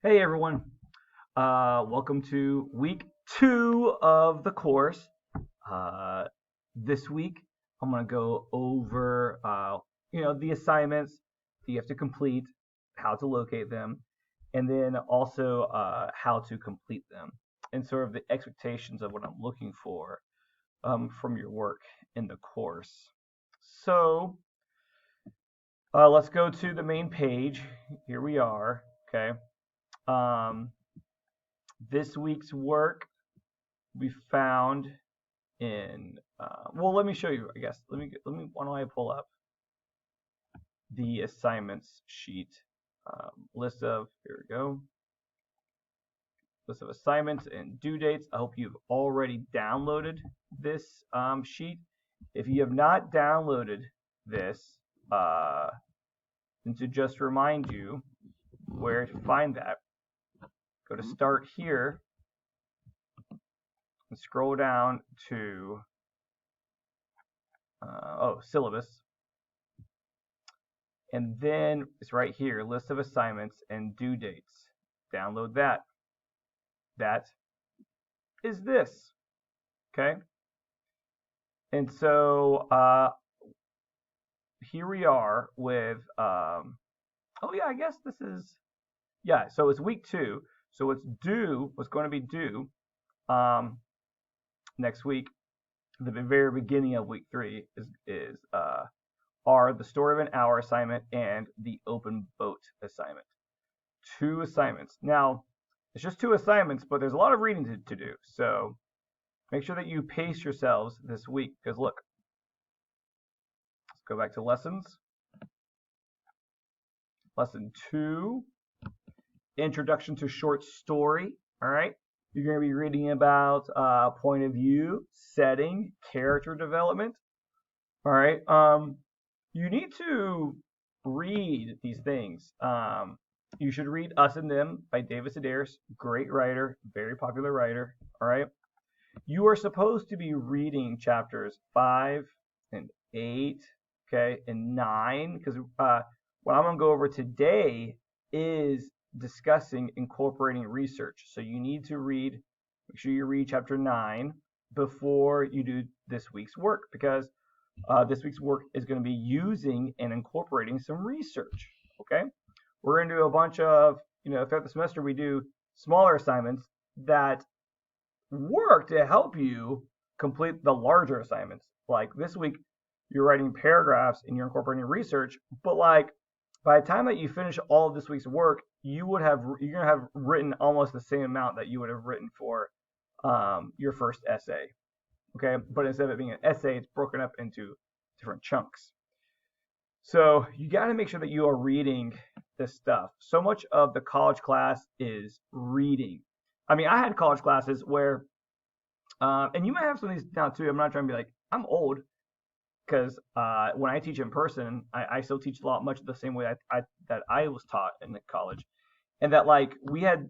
Hey everyone, welcome to week 2 of the course. Uh, this week I'm going to go over, the assignments that you have to complete, how to locate them, and then also how to complete them, and sort of the expectations of what I'm looking for from your work in the course. So let's go to the main page. Here we are. Okay. Um, this week's work we found in well, let me show you, I guess. Let me why don't I pull up the assignments sheet, list of here we go, list of assignments and due dates. I hope you've already downloaded this sheet. If you have not downloaded this, and to just remind you where to find that, go to start here and scroll down to syllabus. And then it's right here, list of assignments and due dates. Download that. That is this. Okay. And so here we are with, oh yeah, I guess this is, yeah, so it's week 2. So what's going to be due next week, the very beginning of week 3 are the story of an hour assignment and the open boat assignment. 2 assignments. Now, it's just 2 assignments, but there's a lot of reading to do. So make sure that you pace yourselves this week, because look, let's go back to lessons. Lesson 2, Introduction to Short Story. All right. You're going to be reading about point of view, setting, character development. All right. You need to read these things. You should read Us and Them by David Sedaris. Great writer, very popular writer. All right. You are supposed to be reading chapters 5 and 8, okay, and 9, because what I'm going to go over today is discussing incorporating research. So you need to make sure you read chapter 9 before you do this week's work, because this week's work is going to be using and incorporating some research. Okay, we're going to do a bunch of, throughout the semester we do smaller assignments that work to help you complete the larger assignments. Like this week, you're writing paragraphs and you're incorporating research, but like by the time that you finish all of this week's work, you're gonna have written almost the same amount that you would have written for your first essay. Okay, but instead of it being an essay, it's broken up into different chunks. So you got to make sure that you are reading this stuff. So much of the college class is reading. I mean, I had college classes where, and you might have some of these now too. I'm not trying to be like, I'm old, because when I teach in person, I still teach a lot much the same way that I was taught in the college, and that like we had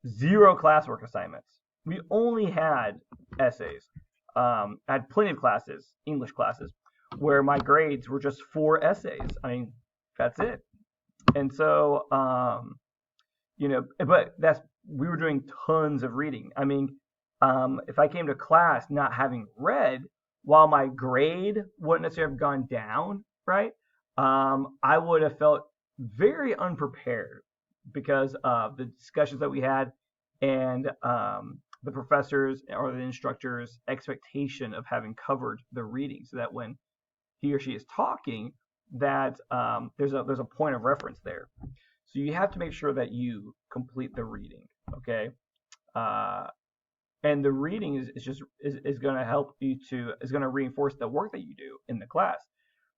0 classwork assignments. We only had essays. I had plenty of classes, English classes, where my grades were just 4 essays. I mean, that's it. And so, but we were doing tons of reading. I mean, if I came to class not having read, while my grade wouldn't necessarily have gone down, right? I would have felt very unprepared because of the discussions that we had and the professors or the instructor's expectation of having covered the reading, so that when he or she is talking, that there's a point of reference there. So you have to make sure that you complete the reading, okay? And the reading is going to help you is going to reinforce the work that you do in the class.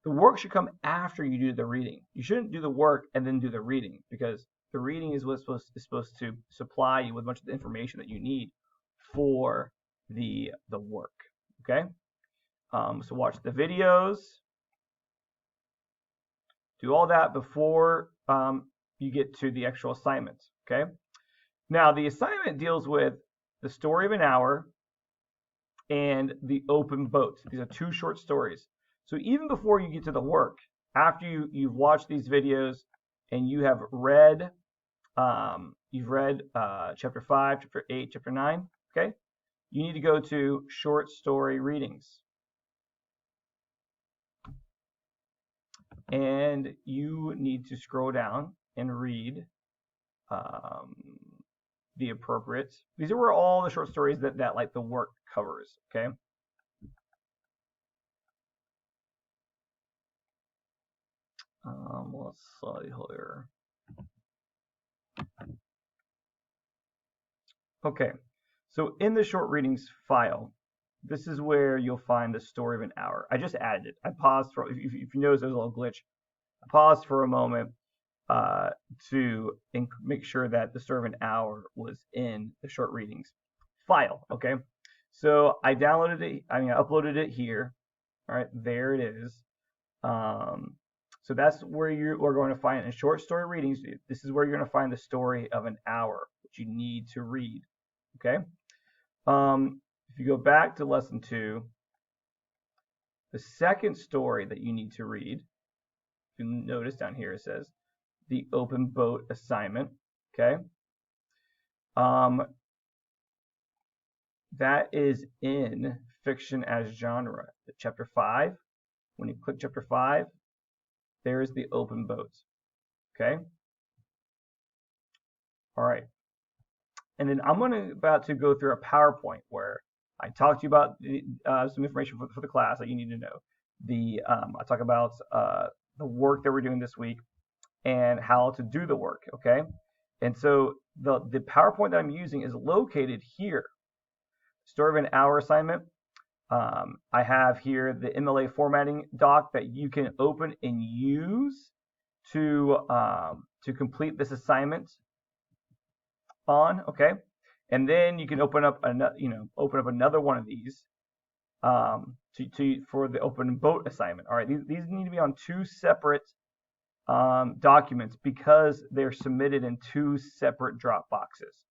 The work should come after you do the reading. You shouldn't do the work and then do the reading, because the reading is what's supposed to supply you with much of the information that you need for the work. Okay. So watch the videos, do all that before you get to the actual assignments. Okay. Now the assignment deals with the story of an hour and the open boat. These are 2 short stories. So even before you get to the work, after you've watched these videos and you have read you've read chapter 5, chapter 8, chapter 9, okay? You need to go to short story readings. And you need to scroll down and read the appropriate. These are all the short stories that like the work covers, okay? Let's see here. Okay, so in the short readings file, this is where you'll find the story of an hour. I just added it. I paused for, if you notice there's a little glitch, I paused for a moment to make sure that the story of an hour was in the short readings file, okay? So I downloaded it, I uploaded it here. All right, there it is. So that's where you are going to find in short story readings. This is where you're going to find the story of an hour, which you need to read. Okay. If you go back to lesson 2, the second story that you need to read, if you notice down here it says the open boat assignment. Okay. That is in fiction as genre. Chapter 5. When you click chapter 5, there's the open boats. Okay. All right. And then I'm about to go through a PowerPoint where I talk to you about some information for the class that you need to know. I talk about the work that we're doing this week and how to do the work. Okay. And so the PowerPoint that I'm using is located here. Story of an hour assignment. I have here the MLA formatting doc that you can open and use to complete this assignment on, okay? And then you can open up another one of these for the open boat assignment. All right, these need to be on 2 separate documents because they're submitted in 2 separate drop boxes.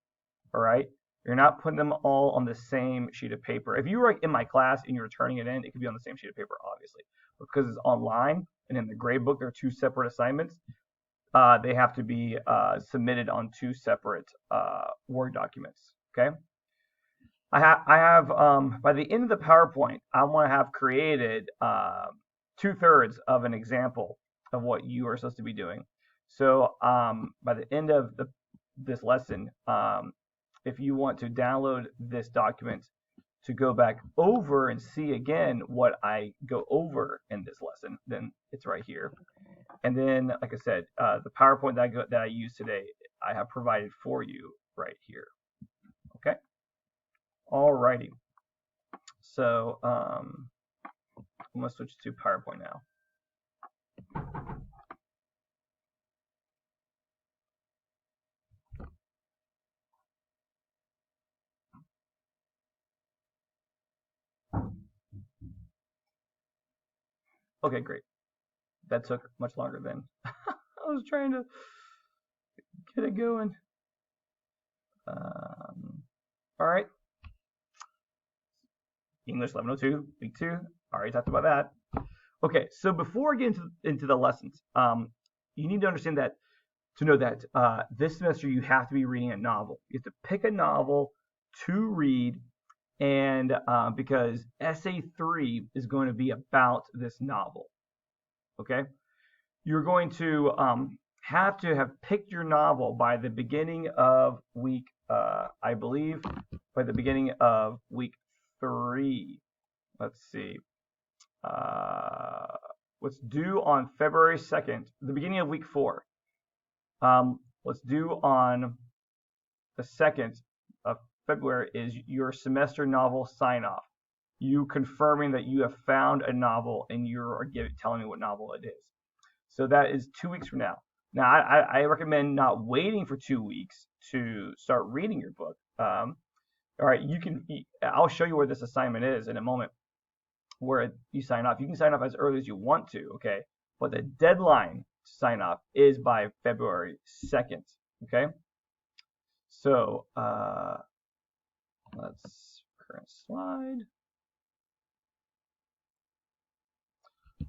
All right. You're not putting them all on the same sheet of paper. If you were in my class and you're turning it in, it could be on the same sheet of paper, obviously. But because it's online and in the grade book, there are 2 separate assignments. They have to be submitted on 2 separate Word documents. Okay. I have by the end of the PowerPoint, I want to have created 2/3 of an example of what you are supposed to be doing. So by the end of this lesson, if you want to download this document to go back over and see again what I go over in this lesson, then it's right here. And then, like I said, the PowerPoint that I use today, I have provided for you right here. Okay. Alrighty. So I'm gonna switch to PowerPoint now. Okay, great. That took much longer than I was trying to get it going. All right. English 1102, week 2. Already talked about that. Okay, so before I get into the lessons, you need to understand that to know that this semester you have to be reading a novel. You have to pick a novel to read, and because essay 3 is going to be about this novel. Okay, you're going to have picked your novel by the beginning of week, I believe, by the beginning of week 3. Let's see. What's due on February 2nd, the beginning of week 4. What's due on the 2nd of February is your semester novel sign-off. You confirming that you have found a novel and you're telling me what novel it is. So that is 2 weeks from now. Now, I recommend not waiting for 2 weeks to start reading your book. All right, I'll show you where this assignment is in a moment, where you sign off. You can sign off as early as you want to, okay? But the deadline to sign off is by February 2nd, okay? So let's current slide.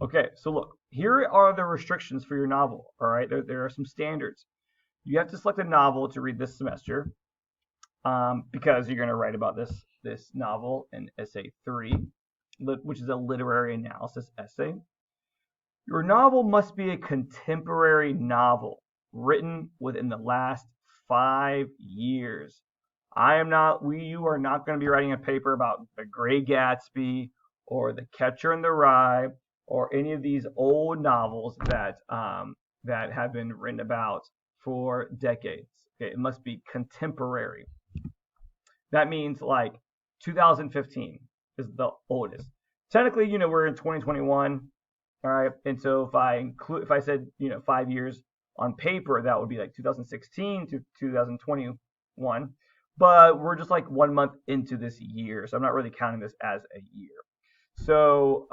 Okay, so look, here are the restrictions for your novel, all right? There are some standards. you have to select a novel to read this semester, because you're going to write about this novel in essay 3, which is a literary analysis essay. Your novel must be a contemporary novel written within the last 5 years. You are not going to be writing a paper about The Great Gatsby or The Catcher in the Rye or any of these old novels that have been written about for decades. Okay, it must be contemporary. That means like 2015 is the oldest. Technically, we're in 2021, all right. And so if I said 5 years on paper, that would be like 2016 to 2021. But we're just like 1 month into this year, so I'm not really counting this as a year. So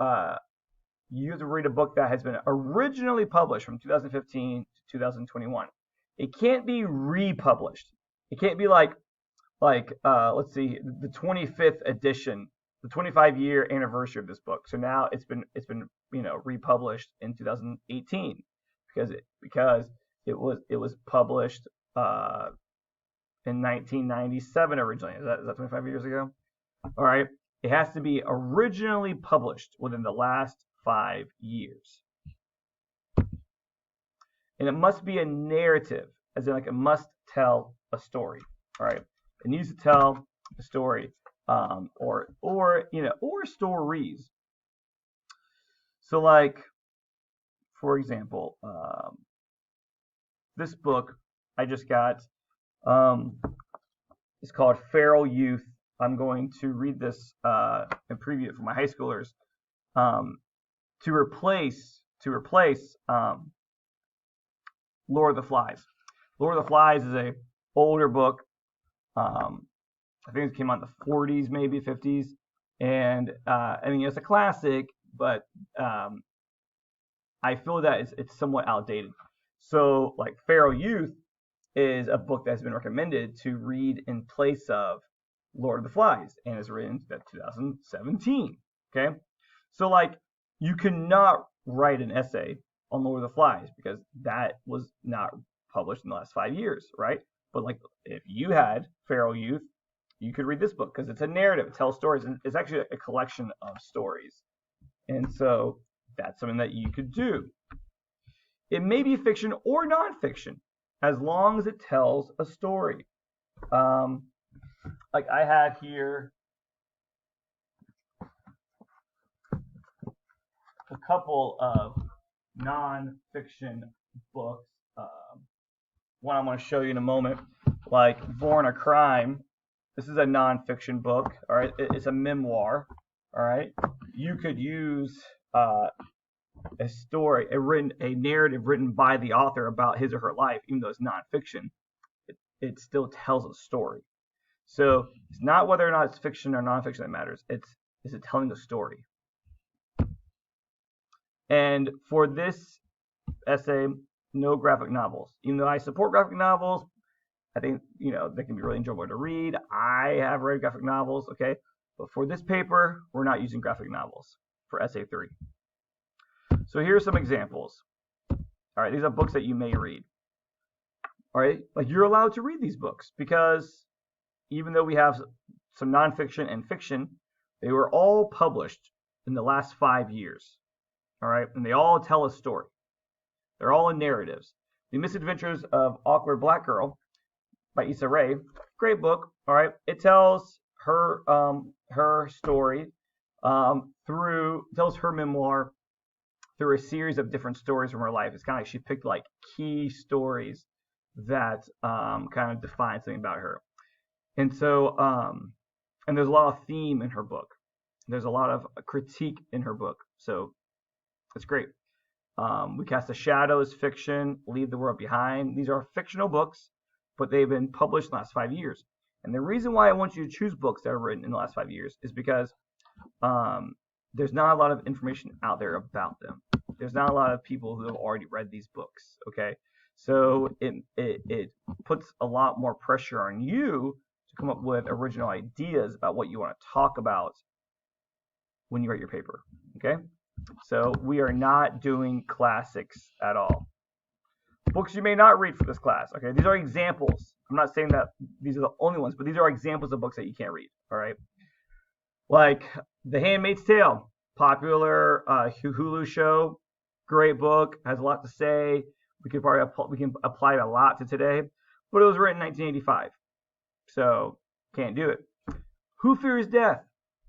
you have to read a book that has been originally published from 2015 to 2021. It can't be republished. It can't be like let's see, the 25th edition, the 25-year anniversary of this book. So now it's been republished in 2018 because it was published in 1997 originally. Is that 25 years ago? All right. It has to be originally published within the last 5 years. And it must be a narrative, as in like it must tell a story. All right. It needs to tell a story, or stories. So like, for example, this book I just got, it's called Feral Youth. I'm going to read this and preview it for my high schoolers, to replace Lord of the Flies. Lord of the Flies is a older book. I think it came out in the 40s, maybe 50s, and it's a classic, but I feel that it's somewhat outdated. So like Feral Youth is a book that's been recommended to read in place of Lord of the Flies, and is written in 2017. Okay, so like you cannot write an essay on Lord of the Flies because that was not published in the last 5 years, right? But like if you had Feral Youth, you could read this book because it's a narrative, it tells stories, and it's actually a collection of stories. And so that's something that you could do. It may be fiction or nonfiction, as long as it tells a story. Like I have here a couple of nonfiction books. One I'm going to show you in a moment, like Born a Crime. This is a nonfiction book. All right, it's a memoir. All right, you could use a narrative written by the author about his or her life, even though it's nonfiction. It still tells a story. So it's not whether or not it's fiction or nonfiction that matters. Is it telling a story? And for this essay, no graphic novels. Even though I support graphic novels, I think they can be really enjoyable to read. I have read graphic novels, okay, but for this paper, we're not using graphic novels for essay 3. So here are some examples. All right, these are books that you may read. All right, like you're allowed to read these books because even though we have some nonfiction and fiction, they were all published in the last 5 years. All right, and they all tell a story. They're all in narratives. The Misadventures of Awkward Black Girl by Issa Rae, great book. All right, it tells her story tells her memoir through a series of different stories from her life. It's kind of like she picked like key stories that kind of define something about her. And so, and there's a lot of theme in her book. There's a lot of critique in her book. So it's great. We Cast a Shadow is fiction. Leave the World Behind. These are fictional books, but they've been published in the last 5 years. And the reason why I want you to choose books that are written in the last 5 years is because there's not a lot of information out there about them. There's not a lot of people who have already read these books, okay? So it puts a lot more pressure on you to come up with original ideas about what you want to talk about when you write your paper, okay? So we are not doing classics at all. Books you may not read for this class. Okay, these are examples. I'm not saying that these are the only ones, but these are examples of books that you can't read. All right, like The Handmaid's Tale, popular Hulu show, great book, has a lot to say. We can apply it a lot to today, but it was written in 1985, so can't do it. Who Fears Death?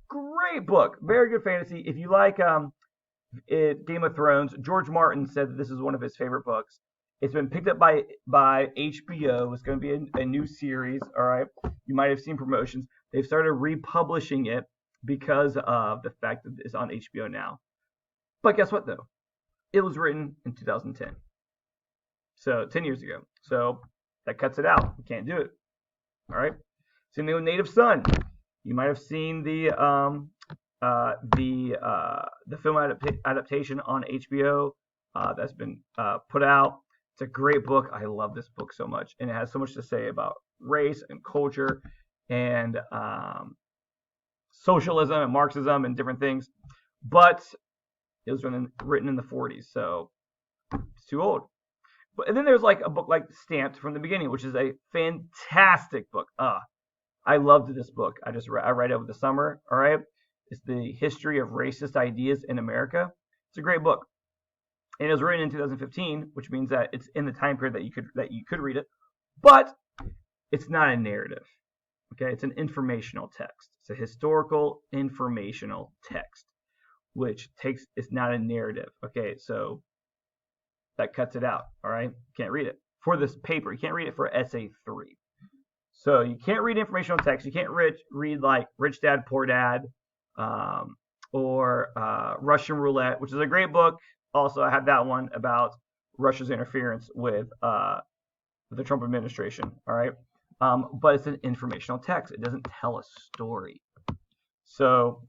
Great book, very good fantasy. If you like Game of Thrones, George Martin said that this is one of his favorite books. It's been picked up by HBO. It's going to be a new series. All right, you might have seen promotions. They've started republishing it because of the fact that it's on HBO now. But guess what though? It was written in 2010, so 10 years ago. So that cuts it out. We can't do it. All right. Same thing with Native Son. You might have seen the film adaptation on HBO that's been put out. It's a great book. I love this book so much, and it has so much to say about race and culture and socialism and Marxism and different things. But it was written in the 40s, so it's too old. And then there's like a book like Stamped from the Beginning, which is a fantastic book. I loved this book. I read it over the summer. All right, it's the history of racist ideas in America. It's a great book. And it was written in 2015, which means that it's in the time period that you could read it, but it's not a narrative. Okay, it's an informational text. It's a historical informational text, which it's not a narrative. Okay, so that cuts it out. All right, can't read it for this paper. You can't read it for essay 3. So you can't read informational text. You can't read like Rich Dad Poor Dad or Russian Roulette, which is a great book. Also, I have that one about Russia's interference with the Trump administration. All right, but it's an informational text. It doesn't tell a story. So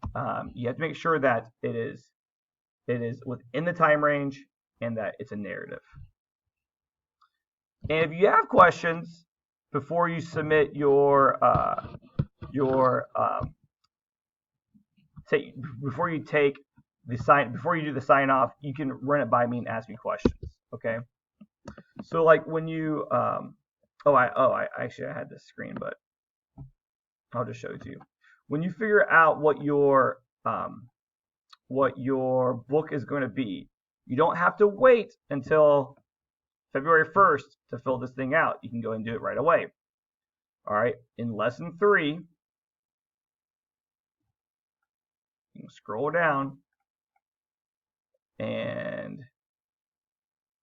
you have to make sure that it is within the time range and that it's a narrative. And if you have questions before you submit before you do the sign off, you can run it by me and ask me questions. Okay. So like when you I had this screen, but I'll just show it to you. When you figure out what your book is going to be, you don't have to wait until February 1st to fill this thing out. You can go and do it right away. All right. In lesson 3, you can scroll down and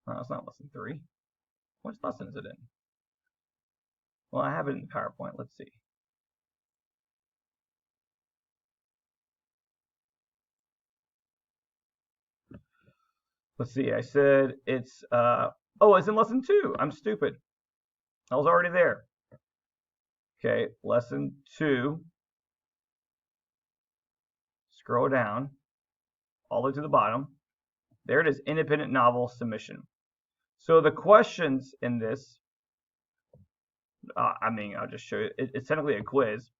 it's not lesson 3. Which lesson is it in? Well, I have it in the PowerPoint. Let's see. Let's see. I said it's it's in lesson 2. I'm stupid. I was already there. Okay, lesson 2. Scroll down all the way to the bottom. There it is, independent novel submission. So the questions in this, I'll just show you. It's technically a quiz.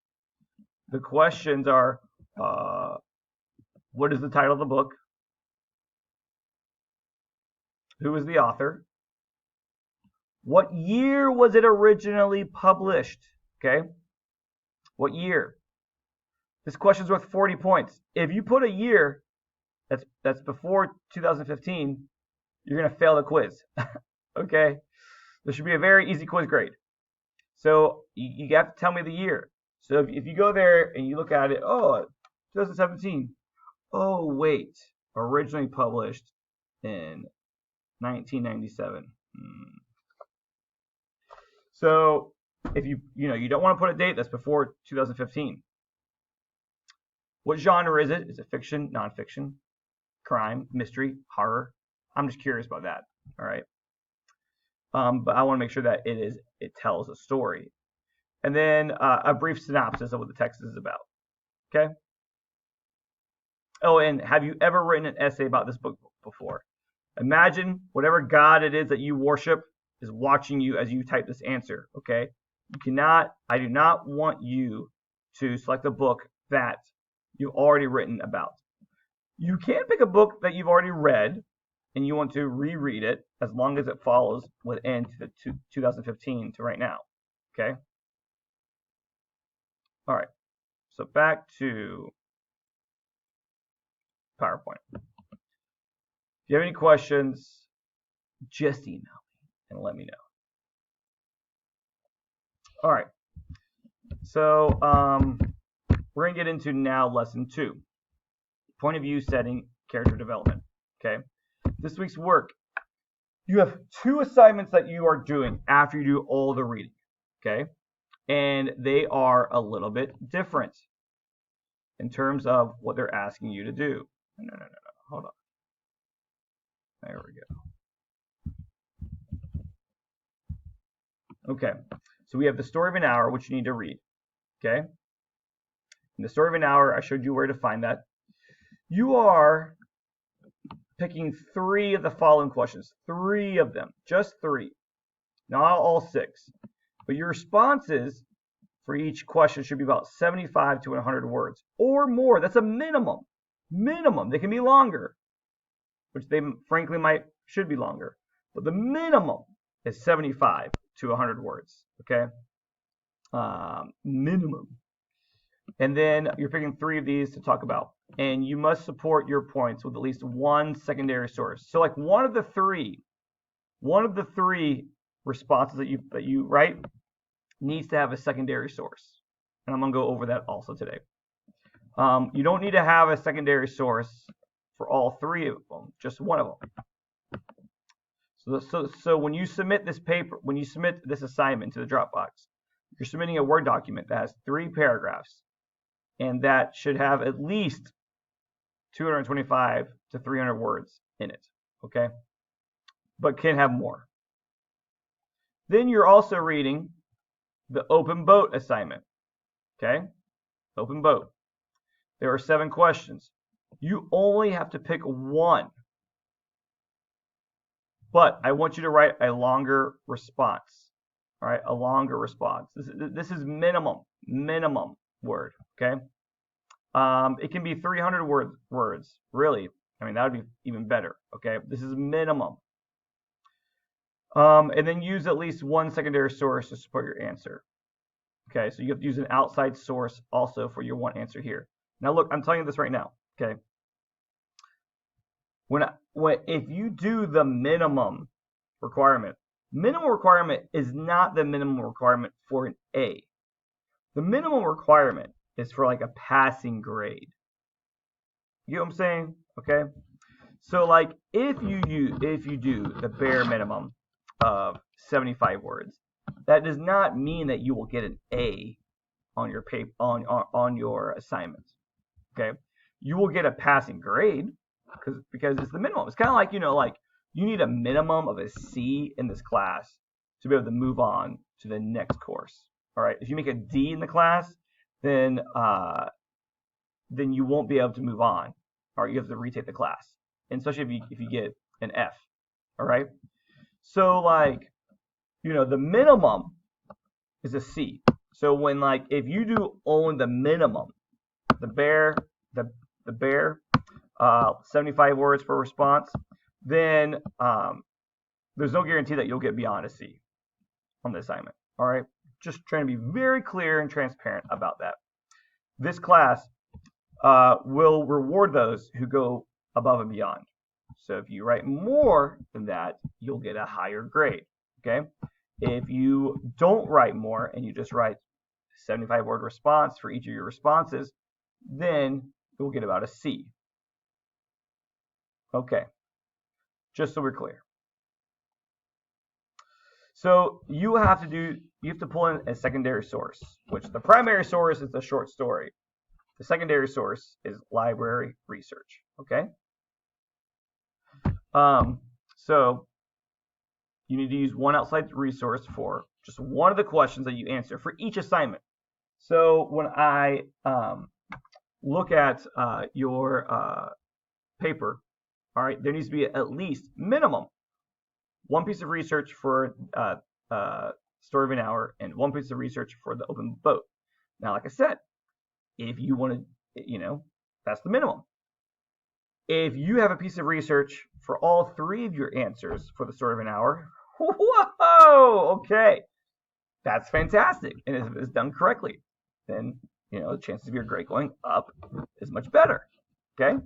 The questions are, what is the title of the book? Who is the author? What year was it originally published? Okay. What year? This question's worth 40 points. If you put a year that's before 2015, you're going to fail the quiz. Okay. This should be a very easy quiz grade. So you have to tell me the year. So if you go there and you look at it, 2017. Oh, wait. Originally published in 1997. So if you don't want to put a date that's before 2015. What genre is it? Is it fiction, nonfiction, crime, mystery, horror? I'm just curious about that. All right. But I want to make sure that it tells a story. And then a brief synopsis of what the text is about. Okay? Oh, and have you ever written an essay about this book before? Imagine whatever God it is that you worship is watching you as you type this answer. Okay? I do not want you to select a book that you've already written about. You can pick a book that you've already read, and you want to reread it as long as it follows within 2015 to right now. Okay. All right. So back to PowerPoint. If you have any questions, just email me and let me know. All right. So we're going to get into now lesson 2, point of view setting, character development. Okay. This week's work, you have 2 assignments that you are doing after you do all the reading. Okay. And they are a little bit different in terms of what they're asking you to do. No. Hold on. There we go. Okay. So we have the story of an hour, which you need to read. Okay. In the story of an hour, I showed you where to find that. You are picking 3 of the following questions. 3 of them. Just 3. Not all 6. But your responses for each question should be about 75 to 100 words or more. That's a minimum. Minimum. They can be longer, which they frankly should be longer. But the minimum is 75 to 100 words. Okay? Minimum. And then you're picking 3 of these to talk about. And you must support your points with at least 1 secondary source. So like one of the 3 responses that you write needs to have a secondary source. And I'm going to go over that also today. You don't need to have a secondary source for all 3 of them, just one of them. So when you submit this paper, when you submit this assignment to the Dropbox, you're submitting a Word document that has 3 paragraphs, and that should have at least 225 to 300 words in it, okay? But can have more. Then you're also reading the Open Boat assignment, okay? Open Boat. There are 7 questions. You only have to pick 1. But I want you to write a longer response, all right? A longer response. This is minimum word, okay? It can be 300 words, really. I mean, that would be even better, okay? This is minimum. And then use at least 1 secondary source to support your answer. Okay, so you have to use an outside source also for your 1 answer here. Now look, I'm telling you this right now, okay? If you do the minimum requirement is not the minimum requirement for an A. The minimum requirement is for like a passing grade. You know what I'm saying? Okay. So like if you do the bare minimum of 75 words, that does not mean that you will get an A on your paper on your assignment. Okay. You will get a passing grade because it's the minimum. It's kind of like, like you need a minimum of a C in this class to be able to move on to the next course. All right. If you make a D in the class, then you won't be able to move on, or you have to retake the class, and especially if you get an F. All right. So like, the minimum is a C. So when if you do only the minimum, the bare 75 words per response, then there's no guarantee that you'll get beyond a C on the assignment. All right. Just trying to be very clear and transparent about that. This class will reward those who go above and beyond. So if you write more than that, you'll get a higher grade. Okay. If you don't write more and you just write 75-word response for each of your responses, then you'll get about a C. Okay. Just so we're clear. So you have to pull in a secondary source, which the primary source is the short story. The secondary source is library research. Okay. So you need to use 1 outside resource for just 1 of the questions that you answer for each assignment. So when I look at your paper, all right, there needs to be at least minimum 1 piece of research for story of an hour and 1 piece of research for the Open Boat. Now, like I said, if you want to, that's the minimum. If you have a piece of research for all 3 of your answers for the story of an hour, whoa, okay, that's fantastic. And if it's done correctly, then the chances of your grade going up is much better. Okay.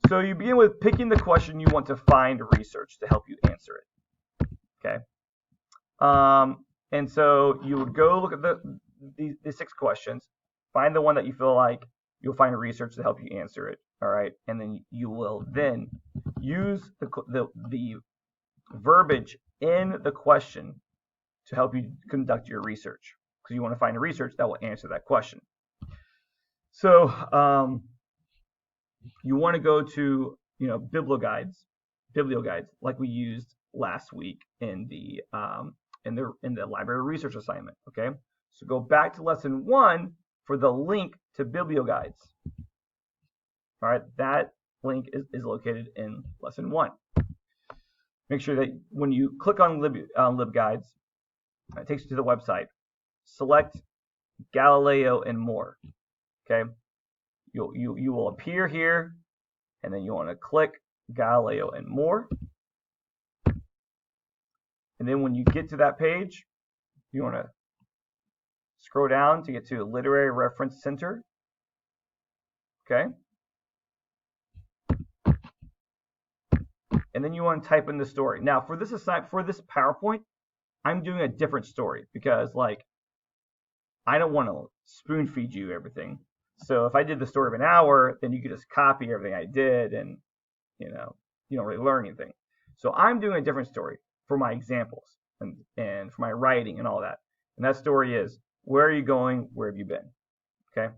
So you begin with picking the question you want to find research to help you answer it. Okay. And so you would go look at the 6 questions, find the one that you feel like you'll find research to help you answer it. All right. And then you will then use the verbiage in the question to help you conduct your research, because you want to find a research that will answer that question. So you want to go to biblioguides like we used last week in the library research assignment. Okay, so go back to lesson 1 for the link to biblioguides. All right, that link is located in lesson 1. Make sure that when you click on LibGuides, it takes you to the website. Select Galileo and more. Okay, you will appear here, and then you want to click Galileo and more. And then when you get to that page, you want to scroll down to get to Literary Reference Center. Okay. And then you want to type in the story. Now, for this PowerPoint, I'm doing a different story because, I don't want to spoon feed you everything. So if I did the story of an hour, then you could just copy everything I did, and you don't really learn anything. So I'm doing a different story for my examples and for my writing and all that. And that story is, where are you going? Where have you been? Okay.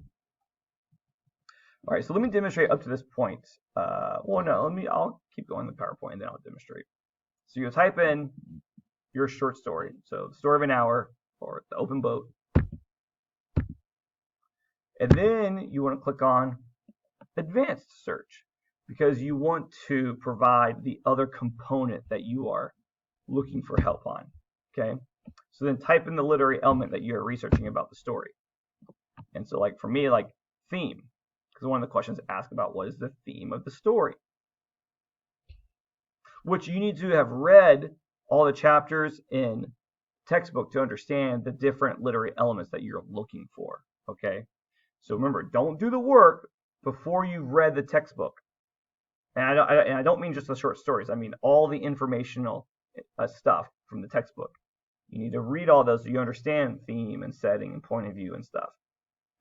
All right. So let me demonstrate up to this point. Well, no, I'll keep going the PowerPoint and then I'll demonstrate. So you'll type in your short story. So the story of an hour, or the open boat. And then you want to click on advanced search, because you want to provide the other component that you are looking for help on. Okay. So then type in the literary element that you're researching about the story. And so for me, theme, because one of the questions asked about what is the theme of the story, which you need to have read all the chapters in textbook to understand the different literary elements that you're looking for. Okay. So remember, don't do the work before you've read the textbook. And I don't mean just the short stories. I mean all the informational stuff from the textbook. You need to read all those so you understand theme and setting and point of view and stuff.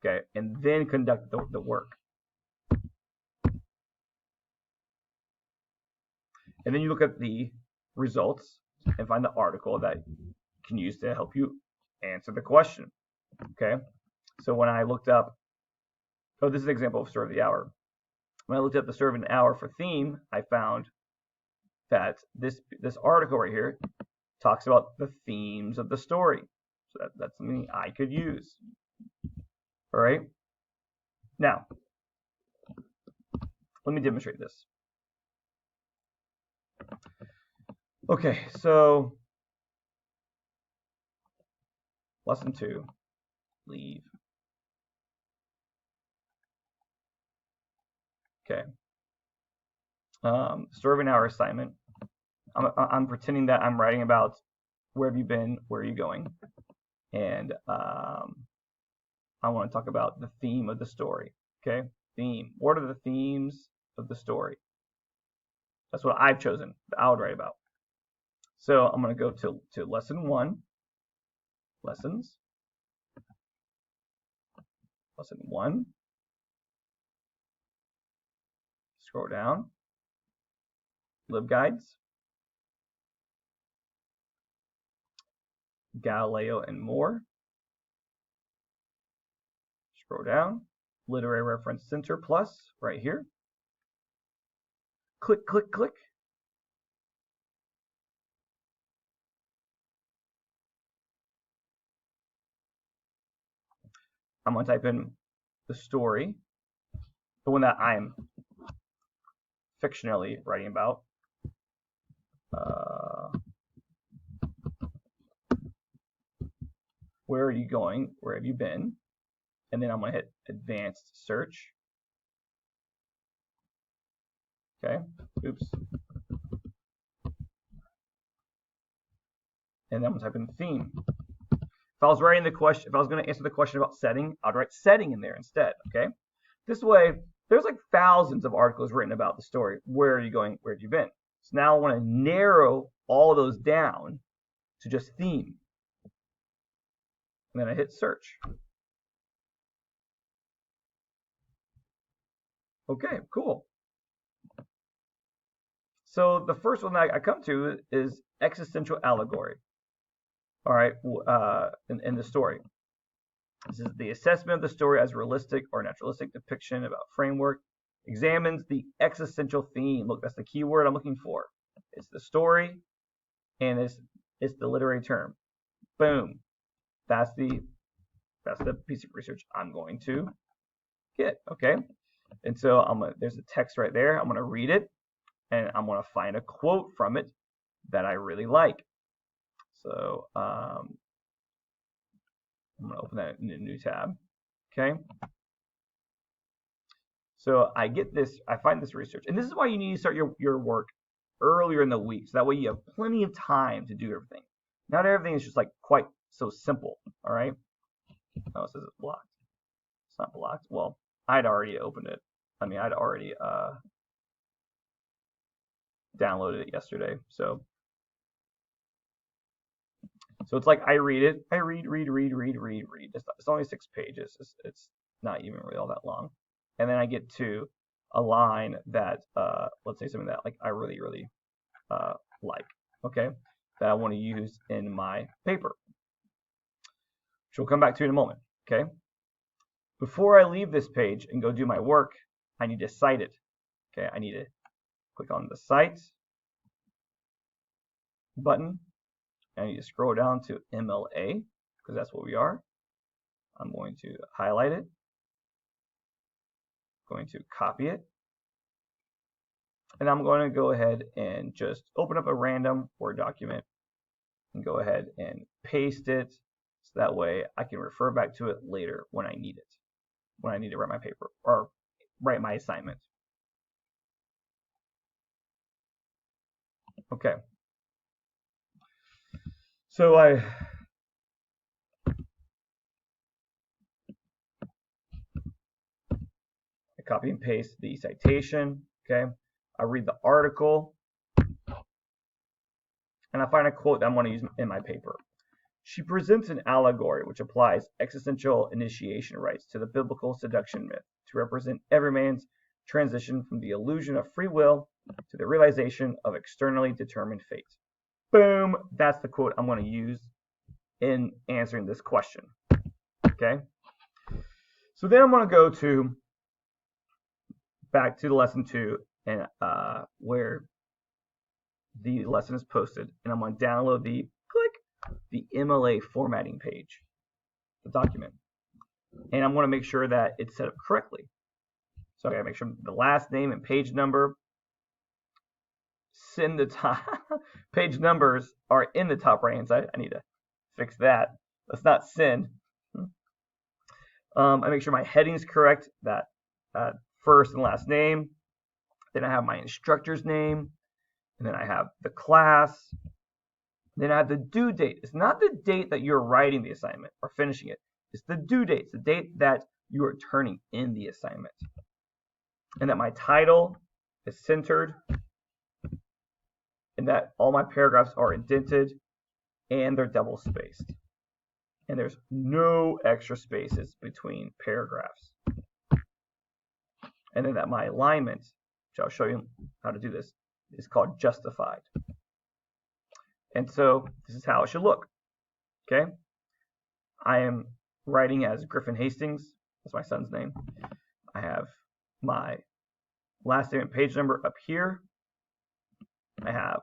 Okay, and then conduct the work. And then you look at the results and find the article that you can use to help you answer the question. Okay, so when I looked up, this is an example of story of the hour. When I looked up the story of an hour for theme, I found that this article right here talks about the themes of the story. So that's something I could use. All right. Now, let me demonstrate this. Okay, so lesson 2, leave. Okay. Story of an hour assignment. I'm pretending that I'm writing about where have you been, where are you going, and I want to talk about the theme of the story. Okay, theme. What are the themes of the story? That's what I've chosen that I would write about. So I'm going to go to lesson 1, lessons, lesson 1. Scroll down, LibGuides, Galileo and more. Scroll down, Literary Reference Center Plus, right here. Click, click, click. I'm going to type in the story, the one that I'm fictionally writing about. Where are you going? Where have you been? And then I'm going to hit advanced search. Okay, oops. And then I'm going to type in theme. If I was writing the question, if I was going to answer the question about setting, I'd write setting in there instead. Okay, this way, there's like thousands of articles written about the story. Where are you going? Where have you been? So now I want to narrow all those down to just theme. And then I hit search. Okay, cool. So the first one that I come to is existential allegory. All right, in the story. This is the assessment of the story as realistic or naturalistic depiction about framework. Examines the existential theme. Look, that's the key word I'm looking for. It's the story, and it's the literary term. Boom. That's the piece of research I'm going to get. Okay, and so there's a text right there. I'm gonna read it, and I'm gonna find a quote from it that I really like. So I'm gonna open that in a new tab. Okay. So I find this research, and this is why you need to start your work earlier in the week, so that way you have plenty of time to do everything. Not everything is just like quite so simple. All right. Oh, it says it's blocked. It's not blocked. Well, I'd already opened it. I mean, I'd already downloaded it yesterday. So it's like I read it. I read. It's only 6 pages. It's not even really all that long. And then I get to a line that, let's say something that like I really like, okay, that I want to use in my paper, which we'll come back to in a moment, okay? Before I leave this page and go do my work, I need to cite it, okay? I need to click on the Cite button, and I need to scroll down to MLA, because that's what we are. I'm going to highlight it, going to copy it, and I'm going to go ahead and just open up a random Word document and go ahead and paste it, so that way I can refer back to it later when I need it, when I need to write my paper or write my assignment. Okay. So I copy and paste the citation, okay? I read the article, and I find a quote that I want to use in my paper. She presents an allegory which applies existential initiation rites to the biblical seduction myth to represent every man's transition from the illusion of free will to the realization of externally determined fate. Boom! That's the quote I'm going to use in answering this question. Okay? So then I'm going to go back to lesson 2 and where the lesson is posted, and I'm going to download the MLA formatting page, the document, and I'm going to make sure that it's set up correctly. So I got to make sure the last name and page number in the top page numbers are in the top right hand side. I need to fix that. Let's not sin. I make sure my heading is correct, that first and last name. Then I have my instructor's name, and then I have the class. Then I have the due date. It's not the date that you're writing the assignment or finishing it. It's the due date. It's the date that you are turning in the assignment. And that my title is centered, and that all my paragraphs are indented and they're double spaced. And there's no extra spaces between paragraphs. And then that my alignment, which I'll show you how to do this, is called justified. And so this is how it should look. Okay? I am writing as Griffin Hastings. That's my son's name. I have my last name and page number up here. I have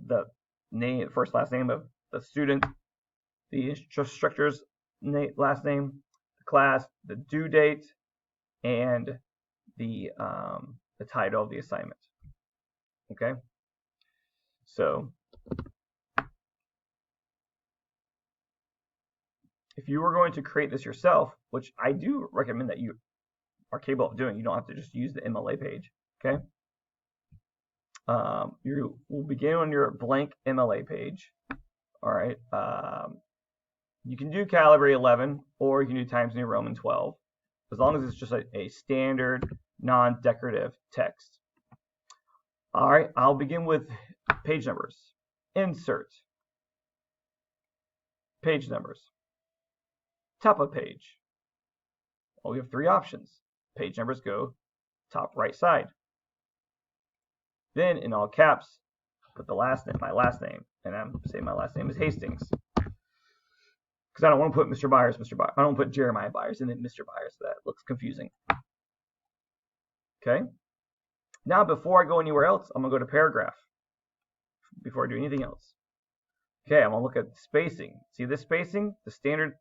the name, first last name of the student, the instructor's last name, the class, the due date, and the title of the assignment. Okay? So if you were going to create this yourself, which I do recommend that you are capable of doing, you don't have to just use the MLA page. Okay. You will begin on your blank MLA page. All right. You can do Calibri 11 or you can do Times New Roman 12, as long as it's just a standard non-decorative text. All right. I'll begin with page numbers. Insert. Page numbers. Top of page. Well, we have 3 options. Page numbers go top right side. Then in all caps, put the last name, my last name, and I'm saying my last name is Hastings, because I don't want to put Mr. Byers, Mr. Byers. I don't put Jeremiah Byers and then Mr. Byers. That looks confusing. Okay. Now before I go anywhere else, I'm gonna go to paragraph. Before I do anything else. Okay, I'm gonna look at spacing. See this spacing? The standard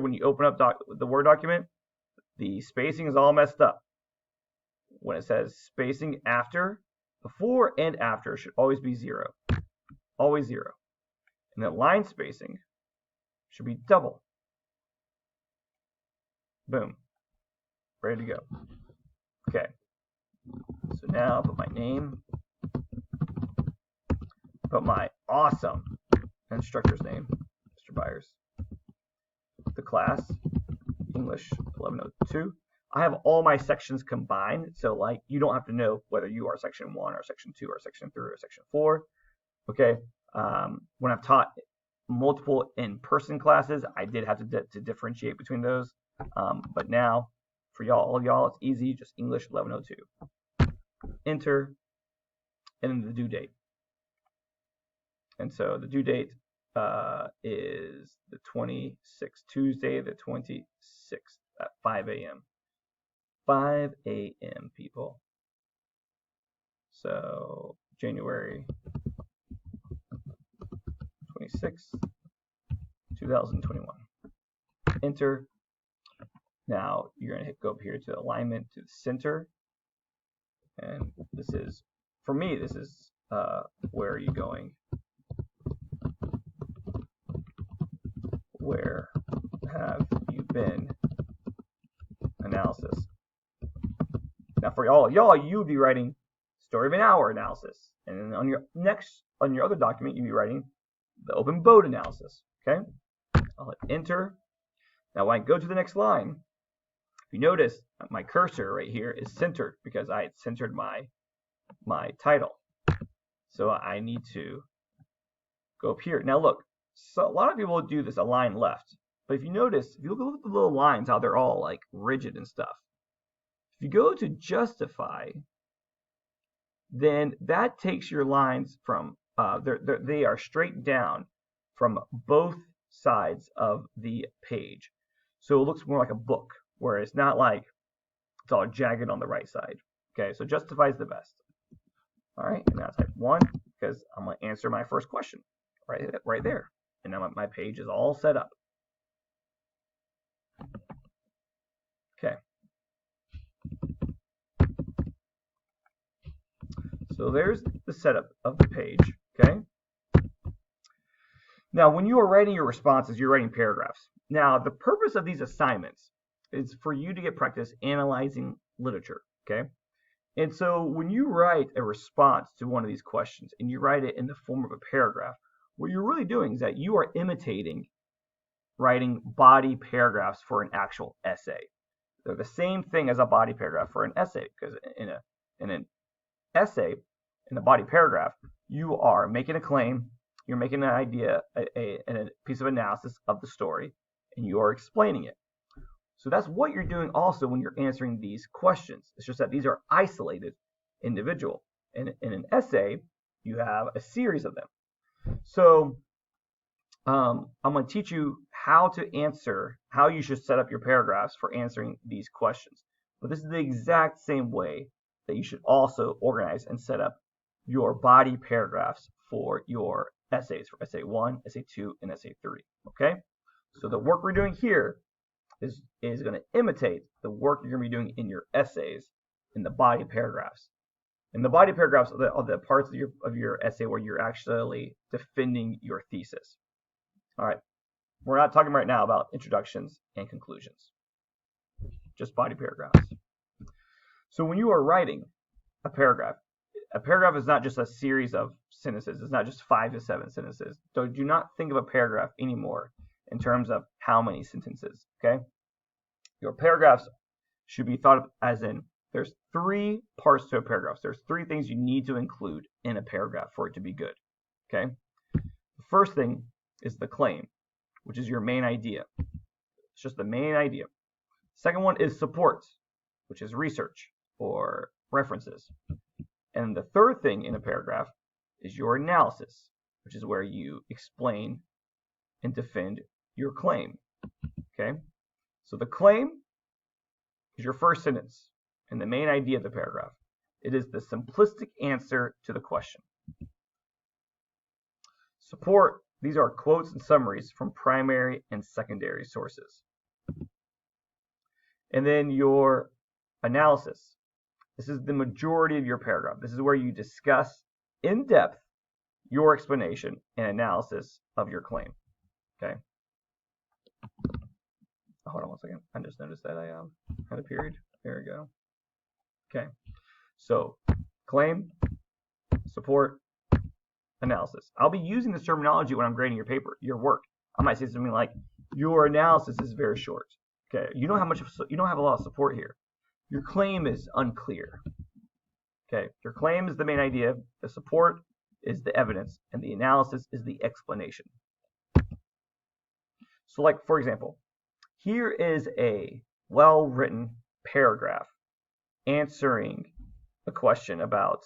when you open up the Word document, the spacing is all messed up. When it says spacing after, before and after should always be 0. Always 0. And then line spacing should be double. Boom. Ready to go. Okay. So now I'll put my name. Put my awesome instructor's name, Mr. Byers. The class, English 1102. I have all my sections combined, so like you don't have to know whether you are section 1 or section 2 or section 3 or section 4. Okay. When I've taught multiple in-person classes, I did have to differentiate between those. But now, for all y'all, it's easy. Just English 1102. Enter, and then the due date. And so the due date is the 26th, Tuesday, the 26th at 5 a.m. 5 a.m. people. So January 26th, 2021. Enter. Now you're going to go up here to alignment to the center. And this is, for me, this is where are you going? Where have you been? Analysis. Now for y'all, you would be writing story of an hour analysis, and then on your other document, you'd be writing the open boat analysis. Okay, I'll hit enter. Now when I go to the next line, if you notice, my cursor right here is centered because I had centered my title. So I need to go up here. Now look, so a lot of people do this align left, but if you notice, if you look at the little lines, how they're all like rigid and stuff. If you go to justify, then that takes your lines from they are straight down from both sides of the page. So it looks more like a book, where it's not like it's all jagged on the right side. Okay, so justify is the best. All right, and now type 1 because I'm going to answer my first question right there. And now my page is all set up. Okay. So there's the setup of the page. Okay. Now, when you are writing your responses, you're writing paragraphs. Now, the purpose of these assignments is for you to get practice analyzing literature. Okay. And so when you write a response to one of these questions and you write it in the form of a paragraph, what you're really doing is that you are imitating writing body paragraphs for an actual essay. They're the same thing as a body paragraph for an essay, because in an essay, in the body paragraph, you are making a claim, you're making an idea, a piece of analysis of the story, and you are explaining it. So that's what you're doing also when you're answering these questions. It's just that these are isolated, individual. In an essay, you have a series of them. So I'm going to teach you how you should set up your paragraphs for answering these questions. But this is the exact same way that you should also organize and set up your body paragraphs for your essays, for essay 1, essay 2, and essay 3. Okay? So the work we're doing here is going to imitate the work you're going to be doing in your essays in the body paragraphs. And the body paragraphs are the parts of your essay where you're actually defending your thesis. All right. We're not talking right now about introductions and conclusions. Just body paragraphs. So when you are writing a paragraph. A paragraph is not just a series of sentences. It's not just 5 to 7 sentences. So do not think of a paragraph anymore in terms of how many sentences, okay? Your paragraphs should be thought of as in there's 3 parts to a paragraph. There's 3 things you need to include in a paragraph for it to be good, okay? The first thing is the claim, which is your main idea. It's just the main idea. Second one is support, which is research or references. And the third thing in a paragraph is your analysis, which is where you explain and defend your claim, okay? So the claim is your first sentence and the main idea of the paragraph. It is the simplistic answer to the question. Support, these are quotes and summaries from primary and secondary sources. And then your analysis. This is the majority of your paragraph. This is where you discuss in depth your explanation and analysis of your claim. Okay. Hold on one second. I just noticed that I had a period. There we go. Okay. So claim, support, analysis. I'll be using this terminology when I'm grading your paper, your work. I might say something like, your analysis is very short. Okay. You don't have a lot of support here. Your claim is unclear. Okay. Your claim is the main idea. The support is the evidence, and the analysis is the explanation. So, like for example, here is a well-written paragraph answering a question about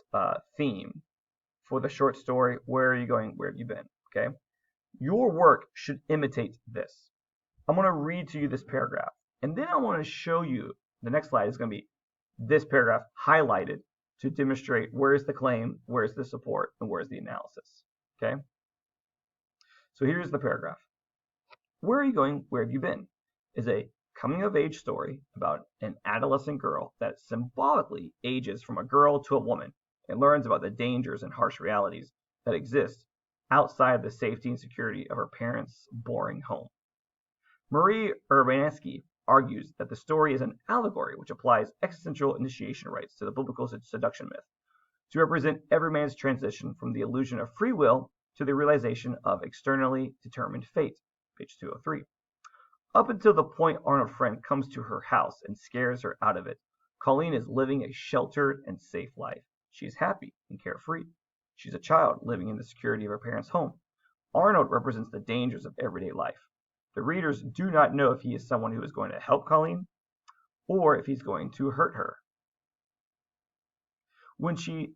theme for the short story, Where Are You Going? Where Have You Been? Okay. Your work should imitate this. I'm going to read to you this paragraph, and then I want to show you, the next slide is going to be this paragraph highlighted to demonstrate where's the claim, where's the support, and where's the analysis. Okay. So here's the paragraph. Where are you going? Where have you been? Is a coming-of-age story about an adolescent girl that symbolically ages from a girl to a woman and learns about the dangers and harsh realities that exist outside of the safety and security of her parents' boring home. Marie Urbanski argues that the story is an allegory which applies existential initiation rites to the biblical seduction myth to represent every man's transition from the illusion of free will to the realization of externally determined fate. Page 203. Up until the point Arnold Friend comes to her house and scares her out of it, Colleen is living a sheltered and safe life. She is happy and carefree. She's a child living in the security of her parents' home. Arnold represents the dangers of everyday life. The readers do not know if he is someone who is going to help Colleen or if he's going to hurt her. When she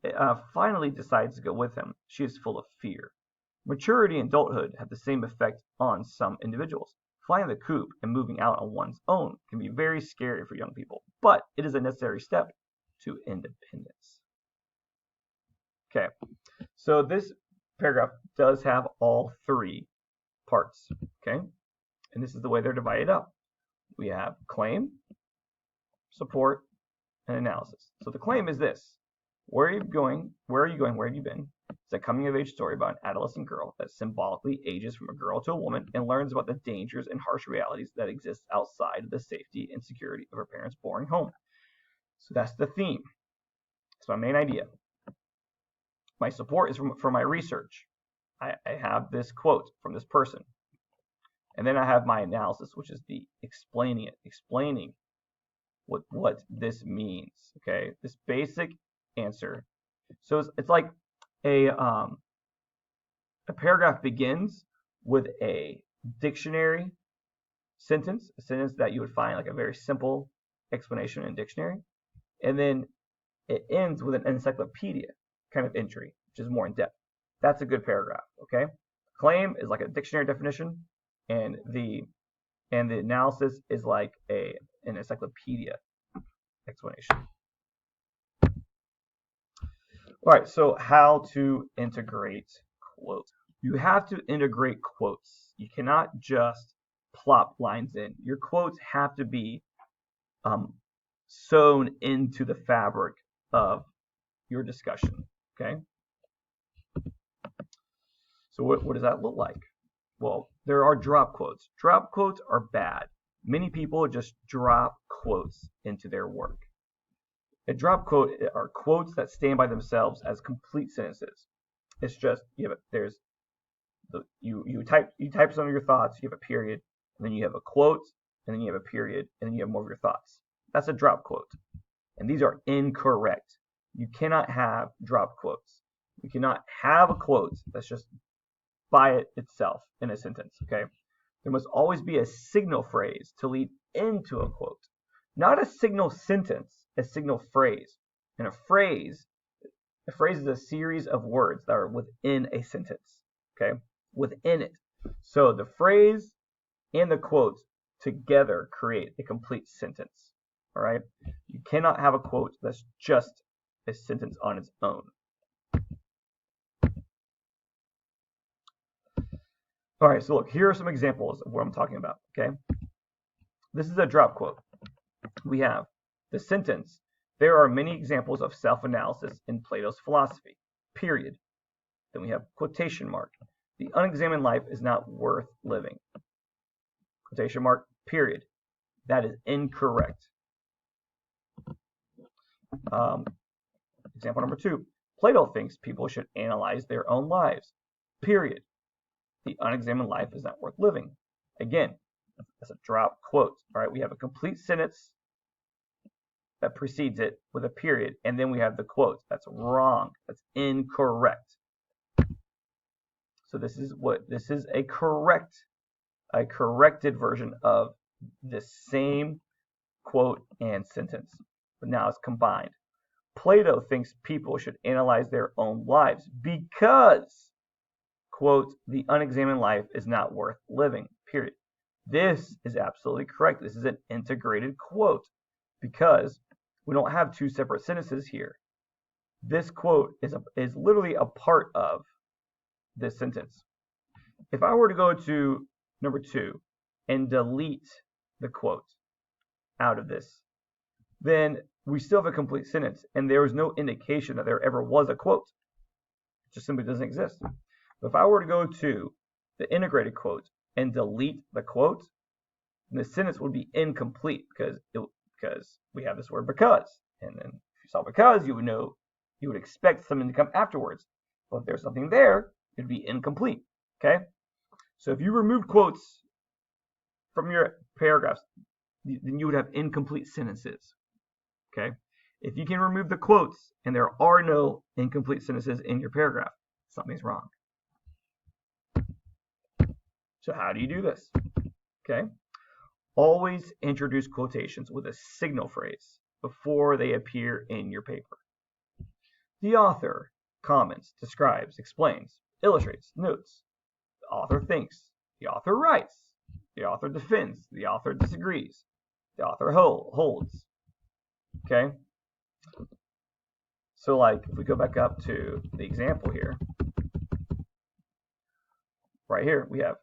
finally decides to go with him, she is full of fear. Maturity and adulthood have the same effect on some individuals. Flying the coop and moving out on one's own can be very scary for young people, but it is a necessary step to independence. Okay, so this paragraph does have all 3 parts, okay? And this is the way they're divided up. We have claim, support, and analysis. So the claim is this. Where are you going? Where are you going? Where have you been? It's a coming-of-age story about an adolescent girl that symbolically ages from a girl to a woman and learns about the dangers and harsh realities that exist outside of the safety and security of her parents' boring home. So that's the theme. It's my main idea. My support is from my research. I have this quote from this person. And then I have my analysis, which is the explaining what this means. Okay, this basic answer. So it's like a paragraph begins with a dictionary sentence, a sentence that you would find like a very simple explanation in a dictionary, and then it ends with an encyclopedia kind of entry, which is more in depth. That's a good paragraph. Okay, claim is like a dictionary definition, and the analysis is like an encyclopedia explanation. All right, so how to integrate quotes. You have to integrate quotes. You cannot just plop lines in. Your quotes have to be sewn into the fabric of your discussion, okay? So what does that look like? Well, there are drop quotes. Drop quotes are bad. Many people just drop quotes into their work. A drop quote are quotes that stand by themselves as complete sentences. It's just you type some of your thoughts, you have a period, and then you have a quote, and then you have a period, and then you have more of your thoughts. That's a drop quote. And these are incorrect. You cannot have drop quotes. You cannot have a quote that's just by itself in a sentence, okay? There must always be a signal phrase to lead into a quote. Not a signal sentence, a signal phrase. And a phrase is a series of words that are within a sentence, okay? Within it. So the phrase and the quote together create a complete sentence, all right? You cannot have a quote that's just a sentence on its own. All right, so look, here are some examples of what I'm talking about, okay? This is a drop quote. We have the sentence, there are many examples of self-analysis in Plato's philosophy, period. Then we have quotation mark. The unexamined life is not worth living. Quotation mark, period. That is incorrect. Example number 2. Plato thinks people should analyze their own lives, period. The unexamined life is not worth living. Again, that's a drop quote. All right, we have a complete sentence that precedes it with a period, and then we have the quote. That's wrong. That's incorrect. So this is a corrected version of the same quote and sentence, but now it's combined. Plato thinks people should analyze their own lives because, quote, the unexamined life is not worth living, period. This is absolutely correct. This is an integrated quote because we don't have two separate sentences here. This quote is literally a part of this sentence. If I were to go to number 2 and delete the quote out of this, then we still have a complete sentence, and there is no indication that there ever was a quote. It just simply doesn't exist. But if I were to go to the integrated quote and delete the quote, then the sentence would be incomplete because we have this word because. And then if you saw because, you would expect something to come afterwards. But if there's something there, it'd be incomplete. Okay? So if you remove quotes from your paragraphs, then you would have incomplete sentences. Okay? If you can remove the quotes and there are no incomplete sentences in your paragraph, something's wrong. So how do you do this? Okay? Always introduce quotations with a signal phrase before they appear in your paper. The author comments, describes, explains, illustrates, notes. The author thinks. The author writes. The author defends. The author disagrees. The author holds. Okay? So like, if we go back up to the example here, right here we have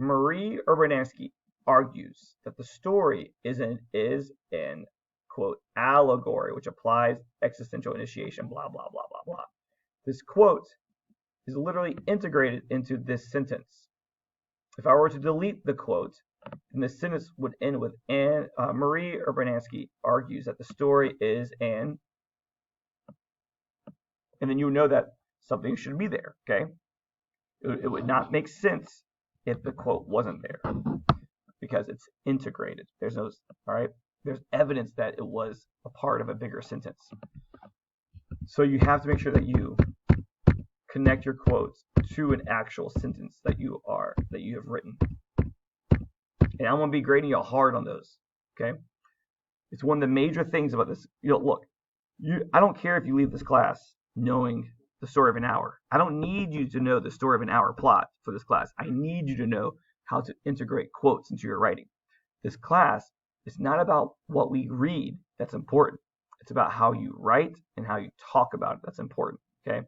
Marie Urbanski argues that the story is an quote allegory which applies existential initiation, blah blah blah blah blah. This quote is literally integrated into this sentence. If I were to delete the quote, then the sentence would end with Marie Urbanski argues that the story is an, and then you know that something should be there. Okay, it would not make sense if the quote wasn't there because it's integrated. There's no, all right, there's evidence that it was a part of a bigger sentence. So you have to make sure that you connect your quotes to an actual sentence that you have written. And I'm going to be grading you hard on those. Okay, it's one of the major things about this. Look, I don't care if you leave this class knowing the story of an hour. I don't need you to know the story of an hour plot for this class. I need you to know how to integrate quotes into your writing. This class is not about what we read that's important. It's about how you write and how you talk about it that's important. Okay,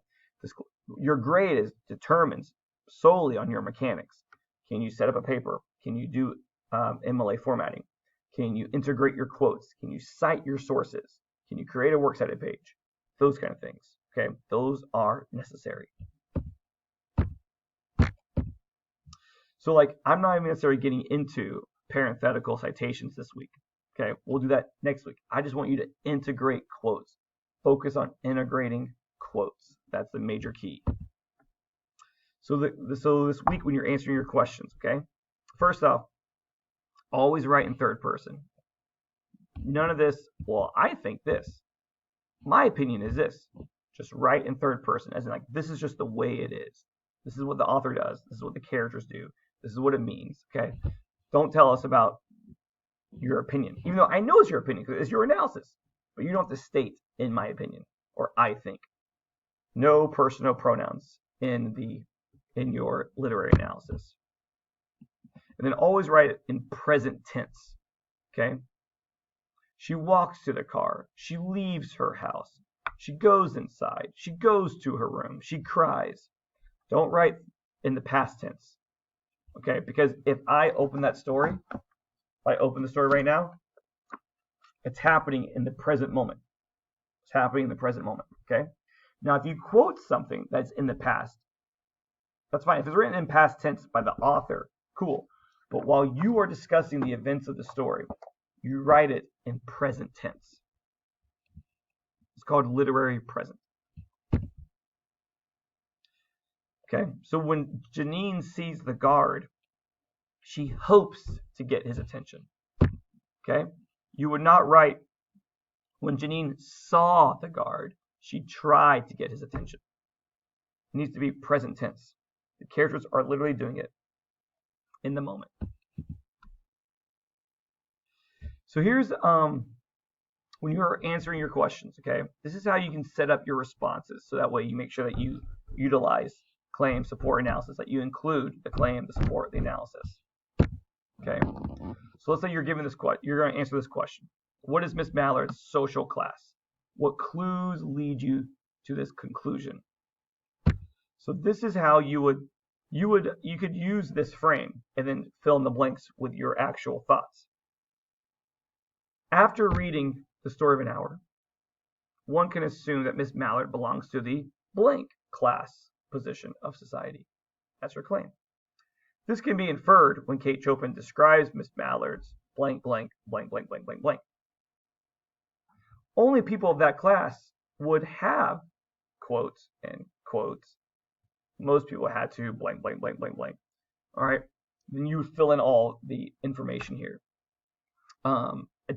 your grade is determined solely on your mechanics. Can you set up a paper? Can you do MLA formatting? Can you integrate your quotes? Can you cite your sources? Can you create a works cited page? Those kind of things. Okay, those are necessary. So like, I'm not even necessarily getting into parenthetical citations this week. Okay, we'll do that next week. I just want you to integrate quotes. Focus on integrating quotes. That's the major key. So this week when you're answering your questions, okay, first off, always write in third person. None of this, well, I think this. My opinion is this. Just write in third person, as in like, this is just the way it is. This is what the author does. This is what the characters do. This is what it means, okay? Don't tell us about your opinion, even though I know it's your opinion because it's your analysis, but you don't have to state in my opinion or I think. No personal pronouns in your literary analysis. And then always write it in present tense, okay? She walks to the car. She leaves her house. She goes inside. She goes to her room. She cries. Don't write in the past tense, okay? Because if I open that story, if I open the story right now, it's happening in the present moment. It's happening in the present moment, okay? Now, if you quote something that's in the past, that's fine. If it's written in past tense by the author, cool. But while you are discussing the events of the story, you write it in present tense. It's called literary present. Okay, so when Janine sees the guard, she hopes to get his attention. Okay, you would not write when Janine saw the guard, she tried to get his attention. It needs to be present tense. The characters are literally doing it in the moment. So here's when you're answering your questions, okay, this is how you can set up your responses. So that way you make sure that you utilize claim, support, analysis, that you include the claim, the support, the analysis. Okay, so let's say you're given this question, you're going to answer this question. What is Miss Mallard's social class? What clues lead you to this conclusion? So this is how you could use this frame and then fill in the blanks with your actual thoughts. After reading The Story of an Hour, one can assume that Miss Mallard belongs to the blank class position of society. That's her claim. This can be inferred when Kate Chopin describes Miss Mallard's blank, blank, blank, blank, blank, blank, blank. Only people of that class would have quotes and quotes. Most people had to blank, blank, blank, blank, blank. All right. Then you fill in all the information here.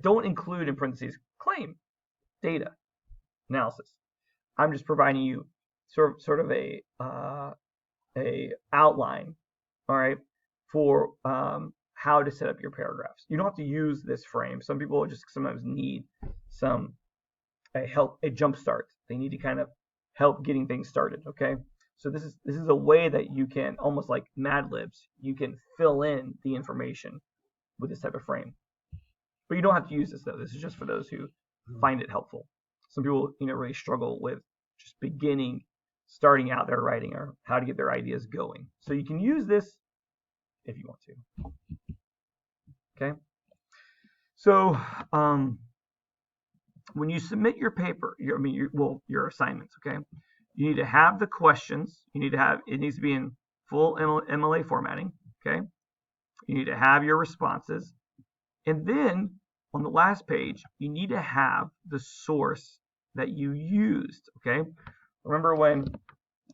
Don't include in parentheses claim, data, analysis. I'm just providing you sort of a outline, all right, for how to set up your paragraphs. You don't have to use this frame. Some people just sometimes need a jump start. They need to kind of help getting things started. Okay, so this is a way that you can, almost like Mad Libs, you can fill in the information with this type of frame. But you don't have to use this though. This is just for those who find it helpful. Some people, really struggle with just starting out their writing or how to get their ideas going. So you can use this if you want to. Okay. So when you submit your paper, your assignments, okay, you need to have the questions. It needs to be in full MLA formatting. Okay. You need to have your responses. And then on the last page, you need to have the source that you used, okay? Remember when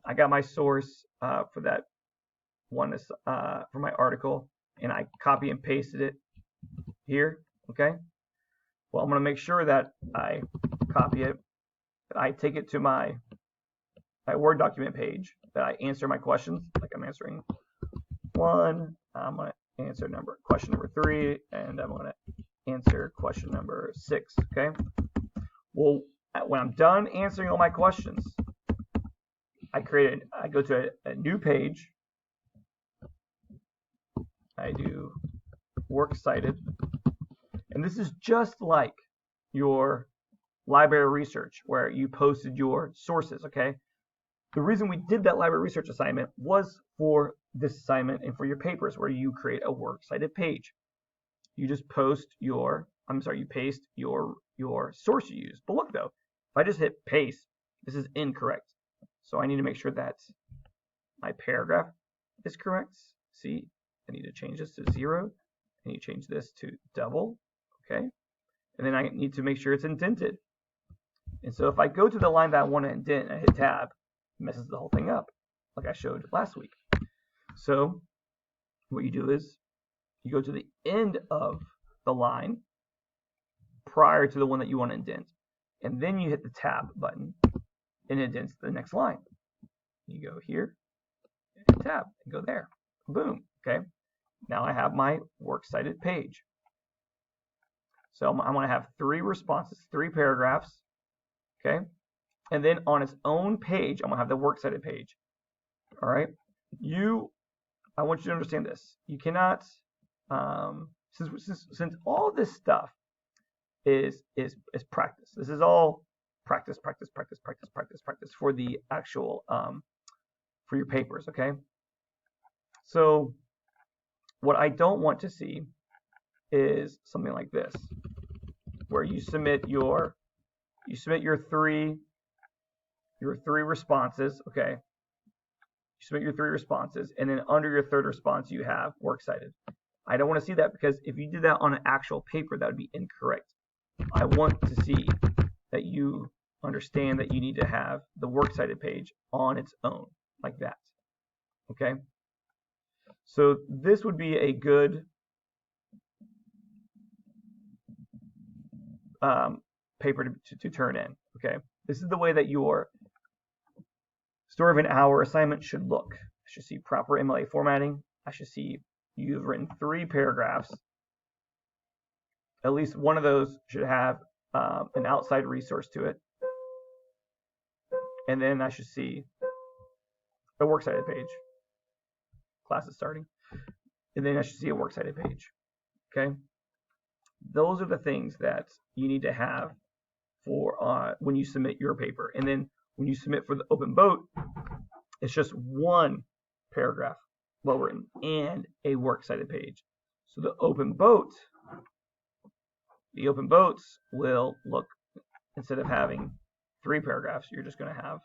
I got my source for that one for my article, and I copy and pasted it here, okay? Well, I'm going to make sure that I copy it, that I take it to my Word document page, that I answer my questions, like I'm answering one, I'm going to answer question number 3, and I'm going to answer question number 6, okay? Well, when I'm done answering all my questions, I go to a new page. I do works cited, and this is just like your library research where you posted your sources, okay? The reason we did that library research assignment was for this assignment and for your papers where you create a works cited page. You just paste your source you use. But look though, if I just hit paste, this is incorrect. So I need to make sure that my paragraph is correct. See, I need to change this to 0. I need to change this to double. Okay. and then I need to make sure it's indented. And so if I go to the line that I want to indent and I hit tab, it messes the whole thing up, like I showed last week. So what you do is you go to the end of the line prior to the one that you want to indent, and then you hit the tab button and it indents the next line. You go here, hit tab, and go there. Boom. Okay. Now I have my works cited page. So I'm going to have 3 responses, 3 paragraphs. Okay. And then on its own page, I'm going to have the works cited page. All right. I want you to understand this. You cannot, since all this stuff is practice. This is all practice for the actual for your papers. Okay. So what I don't want to see is something like this, where you submit your 3 responses. Okay. You submit your 3 responses, and then under your 3rd response you have works cited. I don't want to see that, because if you did that on an actual paper, that would be incorrect. I want to see that you understand that you need to have the works cited page on its own, like that. Okay? So this would be a good paper to turn in. Okay? This is the way that your story of an hour assignment should look. I should see proper MLA formatting. I should see you've written 3 paragraphs. At least one of those should have an outside resource to it. And then I should see a works cited page. Class is starting. And then I should see a works cited page. Okay? Those are the things that you need to have for when you submit your paper. And then when you submit for the open boat, it's just 1 paragraph well written and a works cited page. So the open boats will look, instead of having 3 paragraphs, you're just going to have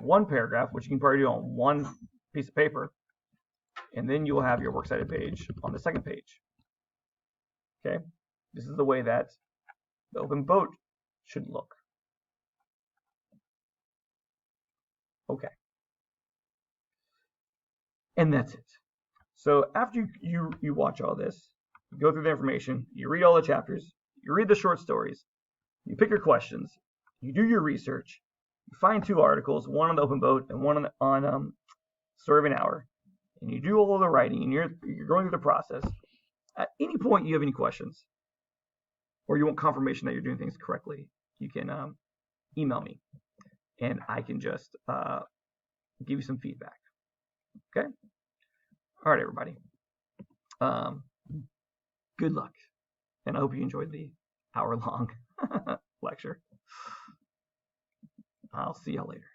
1 paragraph, which you can probably do on 1 piece of paper, and then you will have your works cited page on the 2nd page. Okay, this is the way that the open boat should look. Okay, and that's it. So after you watch all this, you go through the information, you read all the chapters, you read the short stories, you pick your questions, you do your research, you find 2 articles, one on the open boat and one on Story of an Hour, and you do all of the writing, and you're going through the process. At any point you have any questions, or you want confirmation that you're doing things correctly, you can email me, and I can just give you some feedback. Okay? All right, everybody. Good luck, and I hope you enjoyed the hour-long lecture. I'll see y'all later.